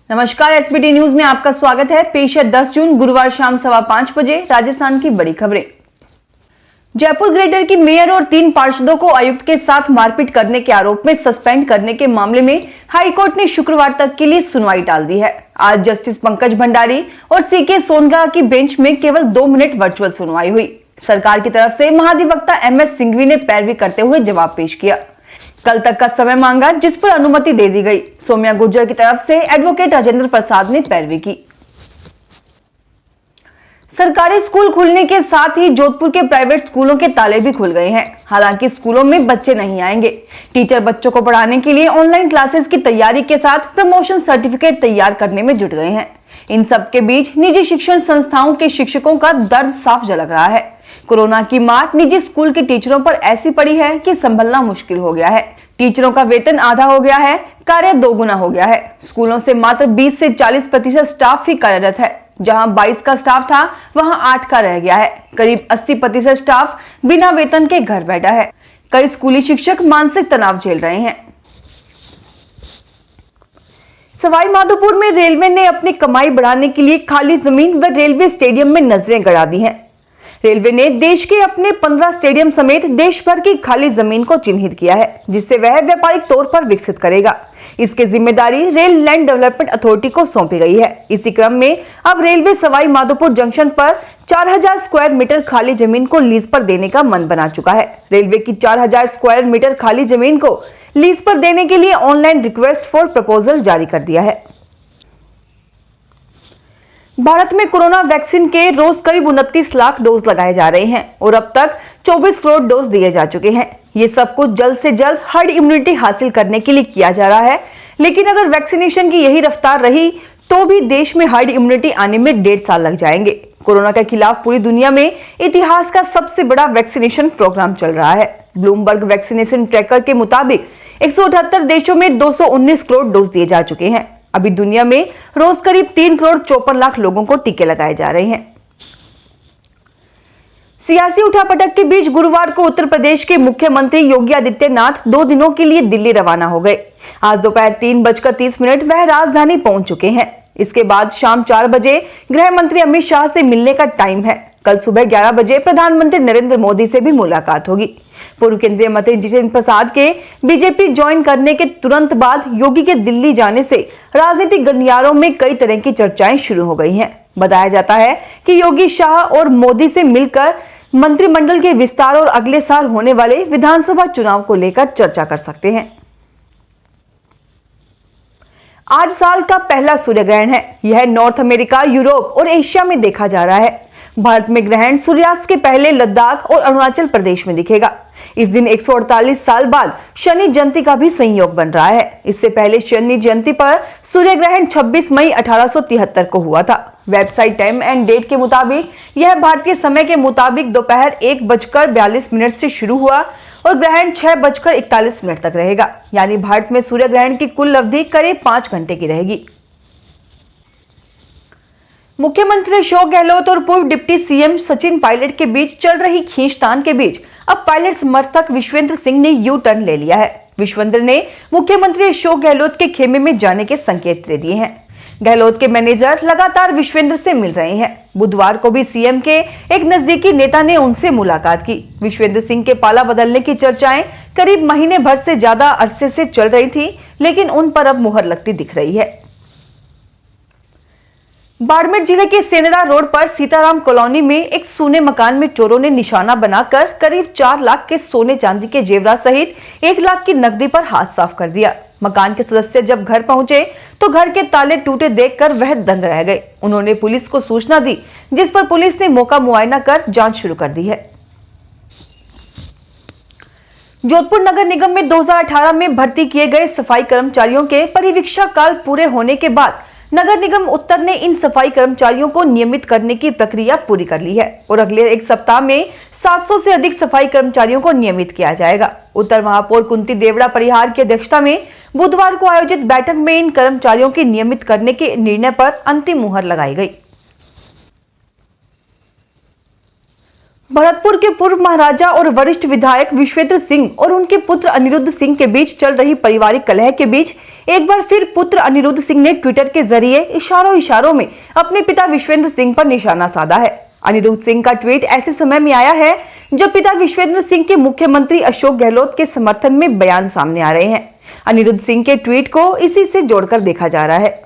नमस्कार, SBT news में आपका स्वागत है। पेश है 10 जून गुरुवार शाम 5:15 बजे राजस्थान की बड़ी खबरें। जयपुर ग्रेटर की मेयर और 3 पार्षदों को आयुक्त के साथ मारपीट करने के आरोप में सस्पेंड करने के मामले में हाईकोर्ट ने शुक्रवार तक के लिए सुनवाई टाल दी है। आज जस्टिस पंकज भंडारी और सीके सोनगा की बेंच में केवल 2 मिनट वर्चुअल सुनवाई हुई। सरकार की तरफ से महाधिवक्ता एमएस सिंघवी ने पैरवी करते हुए जवाब पेश किया। कल तक का समय मांगा, जिस पर अनुमति दे दी गई। सौम्या गुर्जर की तरफ से एडवोकेट राजेंद्र प्रसाद ने पैरवी की। सरकारी स्कूल खुलने के साथ ही जोधपुर के प्राइवेट स्कूलों के ताले भी खुल गए हैं। हालांकि स्कूलों में बच्चे नहीं आएंगे। टीचर बच्चों को पढ़ाने के लिए ऑनलाइन क्लासेस की तैयारी के साथ प्रमोशन सर्टिफिकेट तैयार करने में जुट गए हैं। इन सब के बीच निजी शिक्षण संस्थाओं के शिक्षकों का दर्द साफ झलक रहा है। कोरोना की मार निजी स्कूल के टीचरों पर ऐसी पड़ी है कि संभलना मुश्किल हो गया है। टीचरों का वेतन आधा हो गया है, कार्य 2 गुना हो गया है। स्कूलों से मात्र 20 से 40% स्टाफ ही कार्यरत है। जहां 22 का स्टाफ था, वहां 8 का रह गया है। करीब 80% स्टाफ बिना वेतन के घर बैठा है। कई स्कूली शिक्षक मानसिक तनाव झेल रहे हैं। सवाईमाधोपुर में रेलवे ने अपनी कमाई बढ़ाने के लिए खाली जमीन व रेलवे स्टेडियम में नजरें गड़ा दी हैं। रेलवे ने देश के अपने 15 स्टेडियम समेत देश भर की खाली जमीन को चिन्हित किया है, जिससे वह व्यापारिक तौर पर विकसित करेगा। इसकी जिम्मेदारी रेल लैंड डेवलपमेंट अथॉरिटी को सौंपी गई है। इसी क्रम में अब रेलवे सवाईमाधोपुर जंक्शन पर 4000 स्क्वायर मीटर खाली जमीन को लीज पर देने का मन बना चुका है। रेलवे की 4000 स्क्वायर मीटर खाली जमीन को लीज पर देने के लिए ऑनलाइन रिक्वेस्ट फॉर प्रपोजल जारी कर दिया है। भारत में कोरोना वैक्सीन के रोज करीब 29 लाख डोज लगाए जा रहे हैं और अब तक 24 करोड़ डोज दिए जा चुके हैं। ये सब कुछ जल्द से जल्द हर्ड इम्यूनिटी हासिल करने के लिए किया जा रहा है। लेकिन अगर वैक्सीनेशन की यही रफ्तार रही तो भी देश में हर्ड इम्यूनिटी आने में 1.5 साल लग जाएंगे। कोरोना के खिलाफ पूरी दुनिया में इतिहास का सबसे बड़ा वैक्सीनेशन प्रोग्राम चल रहा है। ब्लूमबर्ग वैक्सीनेशन ट्रैकर के मुताबिक 178 देशों में 219 करोड़ डोज दिए जा चुके हैं। अभी दुनिया में रोज करीब 3 करोड़ 54 लाख लोगों को टीके लगाए जा रहे हैं। सियासी उठापटक के बीच गुरुवार को उत्तर प्रदेश के मुख्यमंत्री योगी आदित्यनाथ 2 दिनों के लिए दिल्ली रवाना हो गए। आज दोपहर 3:30 वह राजधानी पहुंच चुके हैं। इसके बाद शाम 4 बजे गृह मंत्री अमित शाह से मिलने का टाइम है। कल सुबह 11 बजे प्रधानमंत्री नरेंद्र मोदी से भी मुलाकात होगी। पूर्व केंद्रीय मंत्री जितेंद्र प्रसाद के बीजेपी ज्वाइन करने के तुरंत बाद योगी के दिल्ली जाने से राजनीतिक गलियारों में कई तरह की चर्चाएं शुरू हो गई हैं। बताया जाता है कि योगी शाह और मोदी से मिलकर मंत्रिमंडल के विस्तार और अगले साल होने वाले विधानसभा चुनाव को लेकर चर्चा कर सकते हैं। आज साल का पहला सूर्य ग्रहण है। यह नॉर्थ अमेरिका, यूरोप और एशिया में देखा जा रहा है। भारत में ग्रहण सूर्यास्त के पहले लद्दाख और अरुणाचल प्रदेश में दिखेगा। इस दिन 148 साल बाद शनि जयंती का भी संयोग बन रहा है। इससे पहले शनि जयंती पर सूर्य ग्रहण 26 मई 1873 को हुआ था। वेबसाइट टाइम एंड डेट के मुताबिक यह भारतीय समय के मुताबिक दोपहर 1:42 से शुरू हुआ और ग्रहण 6:41 तक रहेगा। यानी भारत में सूर्य ग्रहण की कुल अवधि करीब 5 घंटे की रहेगी। मुख्यमंत्री अशोक गहलोत और पूर्व डिप्टी सीएम सचिन पायलट के बीच चल रही खींचतान के बीच अब पायलट समर्थक विश्वेंद्र सिंह ने यू टर्न ले लिया है। विश्वेंद्र ने मुख्यमंत्री अशोक गहलोत के खेमे में जाने के संकेत दे दिए हैं। गहलोत के मैनेजर लगातार विश्वेंद्र से मिल रहे हैं। बुधवार को भी सीएम के एक नजदीकी नेता ने उनसे मुलाकात की। विश्वेंद्र सिंह के पाला बदलने की चर्चाएं करीब महीने भर से ज्यादा अरसे से चल रही थी, लेकिन उन पर अब मुहर लगती दिख रही है। बाड़मेर जिले के सेंदड़ा रोड पर सीताराम कॉलोनी में एक सूने मकान में चोरों ने निशाना बनाकर करीब 4 लाख के सोने चांदी के जेवरात सहित 1 लाख की नकदी पर हाथ साफ कर दिया। मकान के सदस्य जब घर पहुंचे तो घर के ताले टूटे देखकर वह दंग रह गए। उन्होंने पुलिस को सूचना दी, जिस पर पुलिस ने मौका मुआयना कर जांच शुरू कर दी है। जोधपुर नगर निगम में 2018 में भर्ती किए गए सफाई कर्मचारियों के परिवीक्षा काल पूरे होने के बाद नगर निगम उत्तर ने इन सफाई कर्मचारियों को नियमित करने की प्रक्रिया पूरी कर ली है और अगले 1 सप्ताह में 700 से अधिक सफाई कर्मचारियों को नियमित किया जाएगा। उत्तर महापौर कुंती देवड़ा परिहार की अध्यक्षता में बुधवार को आयोजित बैठक में इन कर्मचारियों के नियमित करने के निर्णय पर अंतिम मुहर लगाई गई। भरतपुर के पूर्व महाराजा और वरिष्ठ विधायक विश्वेंद्र सिंह और उनके पुत्र अनिरुद्ध सिंह के बीच चल रही पारिवारिक कलह के बीच एक बार फिर पुत्र अनिरुद्ध सिंह ने ट्विटर के जरिए इशारों में अपने पिता विश्वेंद्र सिंह पर निशाना साधा है। अनिरुद्ध सिंह का ट्वीट ऐसे समय में आया है जब पिता विश्वेंद्र सिंह के मुख्यमंत्री अशोक गहलोत के समर्थन में बयान सामने आ रहे हैं। अनिरुद्ध सिंह के ट्वीट को इसी से जोड़कर देखा जा रहा है।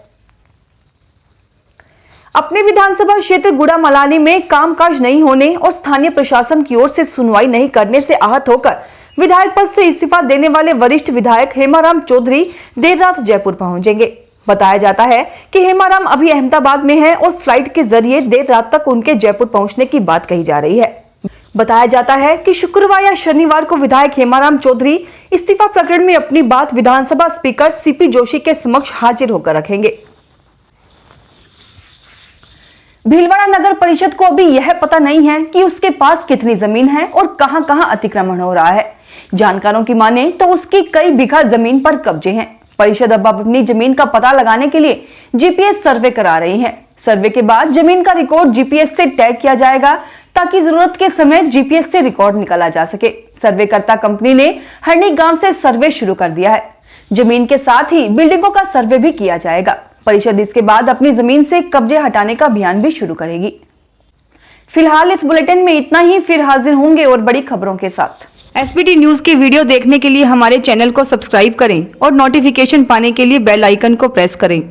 अपने विधानसभा क्षेत्र गुड़ामलानी में कामकाज नहीं होने और स्थानीय प्रशासन की ओर से सुनवाई नहीं करने से आहत होकर विधायक पद से इस्तीफा देने वाले वरिष्ठ विधायक हेमाराम चौधरी देर रात जयपुर पहुंचेंगे। बताया जाता है कि हेमाराम अभी अहमदाबाद में हैं और फ्लाइट के जरिए देर रात तक उनके जयपुर पहुंचने की बात कही जा रही है। बताया जाता है कि शुक्रवार या शनिवार को विधायक हेमाराम चौधरी इस्तीफा प्रकरण में अपनी बात विधानसभा स्पीकर सीपी जोशी के समक्ष हाजिर होकर रखेंगे। भीलवाड़ा नगर परिषद को अभी यह पता नहीं है कि उसके पास कितनी जमीन है और कहां-कहां अतिक्रमण हो रहा है। जानकारों की माने तो उसकी कई बीघा जमीन पर कब्जे हैं। परिषद अब अपनी जमीन का पता लगाने के लिए जीपीएस सर्वे करा रही है। सर्वे के बाद जमीन का रिकॉर्ड जीपीएस से टैग किया जाएगा ताकि जरूरत के समय जीपीएस से रिकॉर्ड निकाला जा सके। सर्वेकर्ता कंपनी ने हरनी गांव से सर्वे शुरू कर दिया है। जमीन के साथ ही बिल्डिंगों का सर्वे भी किया जाएगा। परिषद इसके बाद अपनी जमीन से कब्जे हटाने का अभियान भी शुरू करेगी। फिलहाल इस बुलेटिन में इतना ही, फिर हाजिर होंगे और बड़ी खबरों के साथ। एसबीटी न्यूज के वीडियो देखने के लिए हमारे चैनल को सब्सक्राइब करें और नोटिफिकेशन पाने के लिए बेल आइकन को प्रेस करें।